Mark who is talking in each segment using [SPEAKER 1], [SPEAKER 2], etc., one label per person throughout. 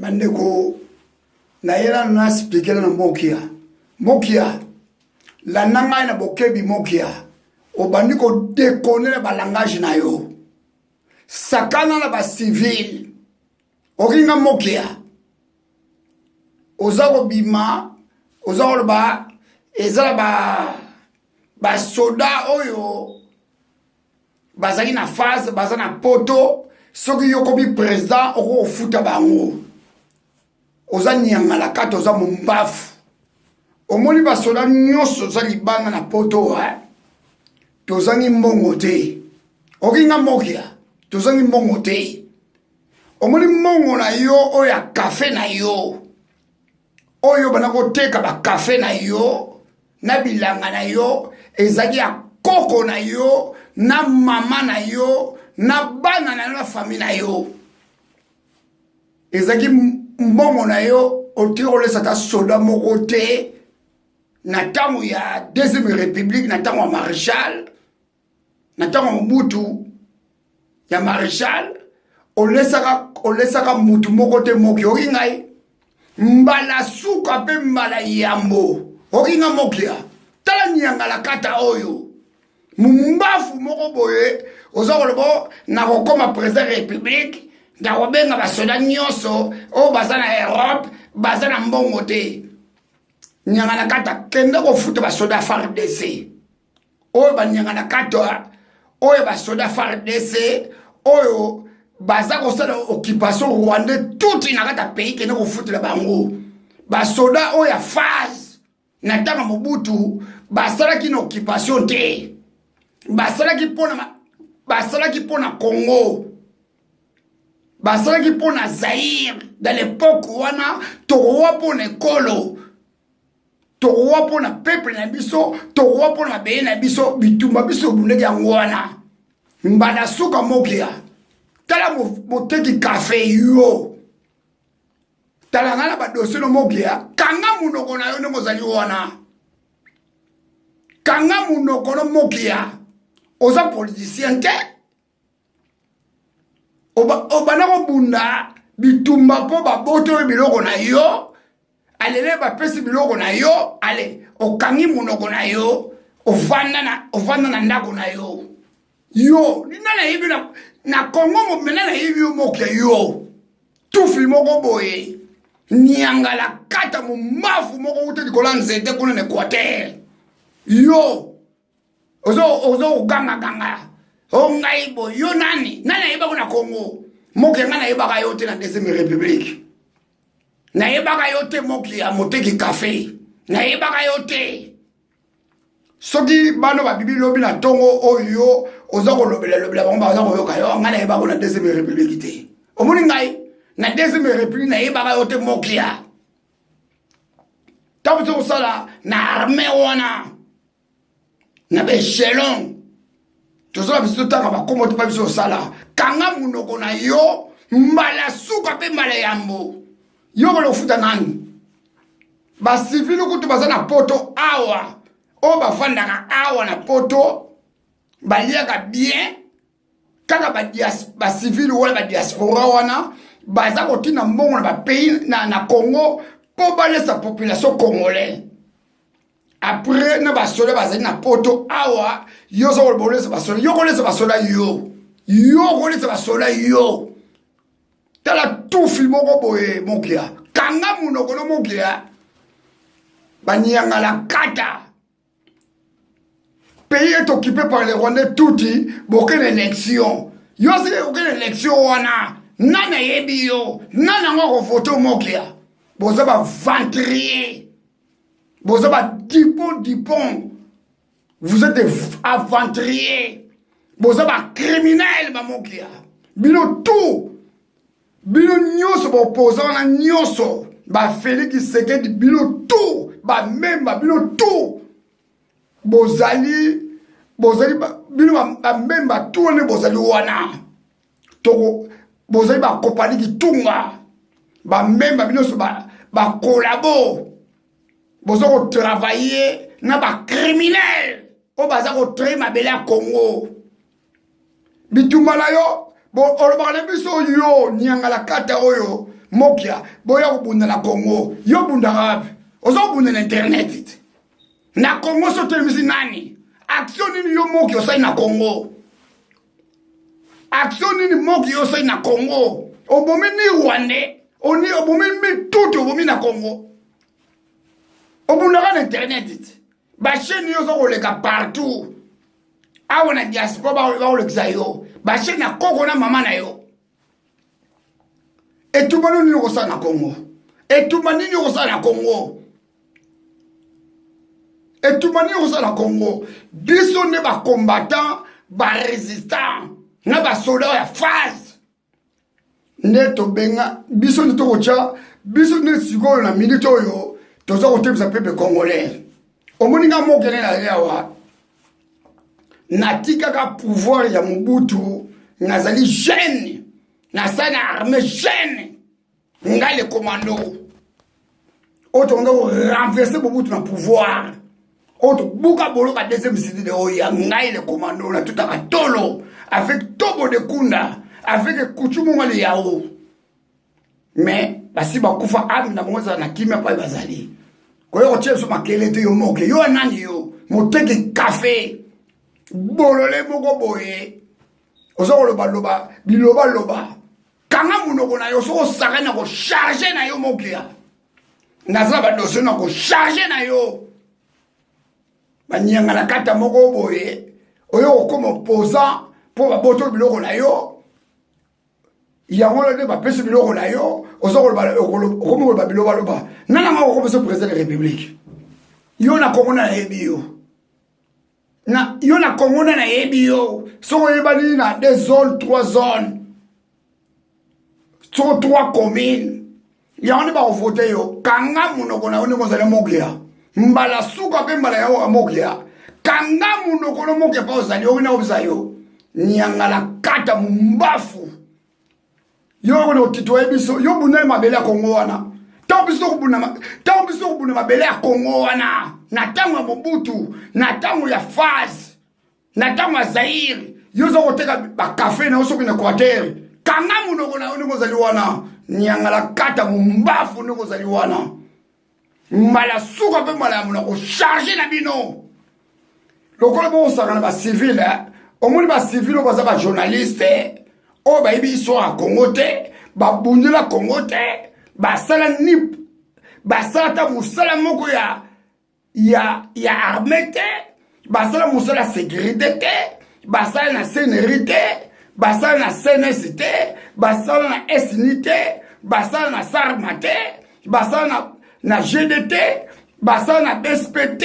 [SPEAKER 1] Bandeko, naïra n'a expliqué na mokia. Mokia, la nanga na bokebi mokia. O bandiko déconner ba langage na yo. Sakana na ba civil. Oringa mokia. Ozako bima, ozako ba, ezala ba soda oyo. Bazali na phase, bazali na poto. Soki yo kobi président oko futa bango. Oza nyangala kata oza mumbafu. Omoni basoda nyonso za libanga na poto tozangi mbongo te. Okinga mokia tozangi mbongo te. Omoni mbongo na yo oya kafe na yo. Oyo banako teka ba kafe na yo na bilanga na yo ezaki ya koko na yo na mama na yo na bana na yo na famille na yo. Ezaki mbongo na yo otiro sata soda moko te na tango ya deuxième république na tango ya maréchal na tango Mobutu ya maréchal olesaka mutu moko te moki okingai mbala suka pe mbala yambo okinga mokia tala nyangala kata oyo mumbafu moko boye ozakolobo na kokoma président république da kobenga basoda nyonso o baza na Europe baza na mbongo te nyangana kata kende kofuta basoda FARDC oyo banyangana kata oyo basoda FARDC oyo baza kosala occupation rwandais tout na kata pays kende kofuta bango basoda oyo ya phase na tanga Mobutu basalaki na occupation te basalaki pona Congo basalaki pona Zaïre dans l'époque wana torowa pona ekolo torowa pona peuple na biso torowa pona mabeye na biso bitumba biso bundeki yango wana mbala suka mokia tala moteki kafe yo tala ngana badosie no mokia kanga munoko na yo ndenge ozali wana kanga munoko no mokia oza politicien te obana kobunda bitumba po baboto biloko na yo alele bapesi biloko na yo ale okangi munoko na yo ovanda na ndako na yo yo nina na yibi na Congo mo mena na yibi yo mokia yo tufi moko boye nyangala kata mo mafu moko ute dikola nzete kuna na Equateur yo ozo ganga o ngai bo yo nani yeba kuna Congo moke ngana yeba ka yote na deuxième république na yeba ka yote moke ya moteki café na yeba ka yote soki bano ba bibi lobi na tongo oyo oza ko lobela bango ba za ko yoka yo ngana yeba kuna deuxième république te omoni ngai na deuxième république na yeba ka yote moke ya tabuto sala na armée wana na bechelon tozola biso taka bakomo te pa biso osala kanga munoko na yo mbala suka pe mbala yambo yo kolo futa nani basivili kutu baza na poto awa o bafandaka awa na poto baliaka bien kaka basivili wala badiaspora wana baza kotina mbongo na bapays na Congo po balesa population congolais. Après, na basoda bazali na poto awa yo zo bolesa basoda yo kolesa basoda yo kolesa basoda yo tala tufi moko boye mokia kanga munoko no mokia banyanga la kata pays est occupé par les Rwandais touti boken élection yo c'est aucune élection wana nana yebi yo nana ngoko photo mokia boza ba ventrier. Bozaba dipon. Vous êtes des aventuriers. Bozaba criminels, mamokia. Bino tout. Bino nyoso ba opposant na nyoso. Ba Félix Tshisekedi bino tout. Ba memba bino tout. Bozali bino ba memba tout ne bozali wana. Toko bozali ba compagnie ki tunga. Ba memba bino so ba collabo. Bozo travailler na ba criminel o baza ko traiter mabele à Congo bitumala yo bo olobale biso yo nyanga la kata oyo mokia boya obunda na Congo yo bunda rabe ozo bunda na internet na Congo so telemisi nani action nini yo moki osai na Congo action nini moki osai na Congo obomi ni Rwanda oni obomi mi tout obomi na Congo obunda na internet ba chaîne yo zo koleka partout awo na diaspora ba koleka yo ba chaîne na koko na mama na yo et tout le monde est na Congo. Et tout le monde est na Congo. Et tout le monde est na Congo. Biso ne ba combattant, ba résistant, na ba soldat ya phase. Ne to benga, biso ne to kocha, biso ne siko na milito yo, to zo kotemisa peuple congolais. Omoninga mokene na yawa. Natika ka pouvoir ya Mobutu, nazali jeune. Na sana armée jeune nga le commando auto nga renverser Mobutu na pouvoir auto buka bolo ka deuxième cité de oya nga le commando na tout à tolo avec Tobo de Kunda avec Kuchumu ngale yao mais basi bakufa ami na mwanza na kimia pa bazali ko yo tcheso makelete yo moke yo nani yo moteke café bolole moko boye ozo loba biloba kanga munoko na yo so saka na ko charger na yo mokia naza ba dossier na ko charger na yo banyanga na kata moko boye oyo comme opposant pour ba boto biloko na yo yango le ba pese biloko na yo ozo ko ba biloba nana ma ko pese président de la république yo na Congo na ebio na yo na Congo na ebio so yebani na des zones 3 zones sur 3 communes. Il y a un débat au vote yo. Kanga munoko na one kozala mokia. Mbala suka pe mbala ya mokia. Kanga munoko no mokia pa ozali yo na obisayo. Nyangala kata mumbafu. Yo no titwa ebiso yo bunai mabele ya Congo wana. Tambiso kubuna mabele ya Congo wana. Na tango Mobutu, na tango ya Faz, na tango Zaire. Yo zo koteka ba café na oso kina Equateur. Kanga munoko na one kozali wana nyangala kata mumbafu ne kozali wana mbala suka pe mbala munoko charger na bino lokola bo sakana ba civil omoni ba civil baza ba journaliste o ba ibi so a Congo te ba bundela Congo te ba sala nip ba sala ta musala moko ya armée te ba sala musala sécurité te ba sala na sénérité basala na CNST, basala na SNT, basala na SARMAT, basala na GDT, basala na BSPT,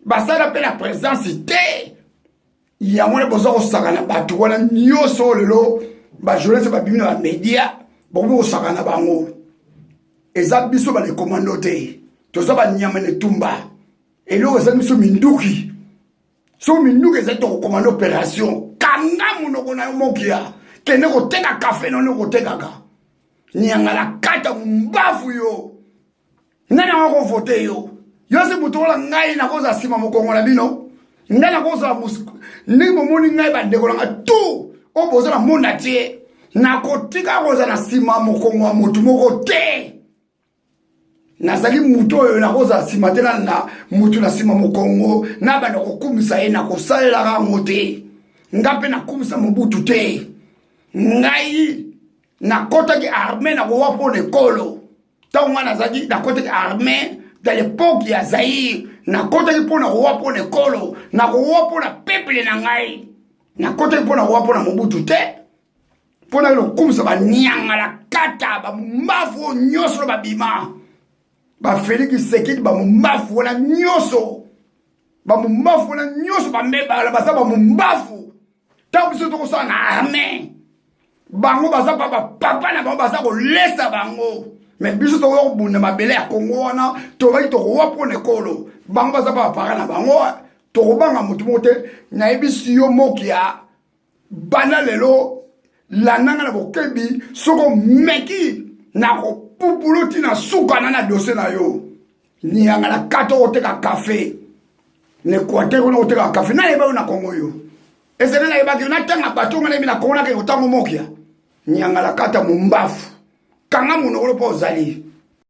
[SPEAKER 1] basala pe na présence T. Yango le bozo osakana batu wana nyoso lelo ba journaliste ba bimina ba media bobo osakana bango. Eza biso ba le commando te. Toza ba nyama ne tumba. Elo eza biso minduki. So minduki eza to commando opération. Kanga munoko na mokia kene ko teka café no ko teka ka nyangala kata mbafu yo nana wako vote yo se butola ngai na koza sima mokongo na bino ngana koza musiko ndi momoni ngai ba ndeko nga tu oboza na monda tie na kotika koza na sima mokongo wa mutu moko te nazali mutu oyo na koza sima tena na mutu na sima mokongo na banda kokumisa ye na kosalela ka ngote ngape na kumisa Mobutu te ngai na kota ki armée na ko wapo ne kolo tango na zaki na kota ki armée de l'époque ya Zaire na kota ki pona ko wapo ne kolo na ko wapo na peuple na ngai na kota ki pona ko wapo na Mobutu te pona lo kumisa ba nyanga la kata ba mbafu nyoso ba bima ba Félix Sekid ba mbafu na nyoso ba nyoso ba meba la ba mbafu biso to ko na armée bango baza papa na bango baza ko lesa bango mais biso to ko bunda mabele ya Congo wana to ba to ko wapo ne kolo bango baza papa na bango to ko banga mutu mote na ebisi yo mokia bana lelo la nanga na bokebi soko meki na ko pupuluti na suka na dossier na yo ni yanga na kato oteka café ne kwate ko oteka café na eba na Congo yo ezele na ibaki na tanga batonga na mina kona ke utango mokia nyangala kata mumbafu kanga monokolo mpo ozali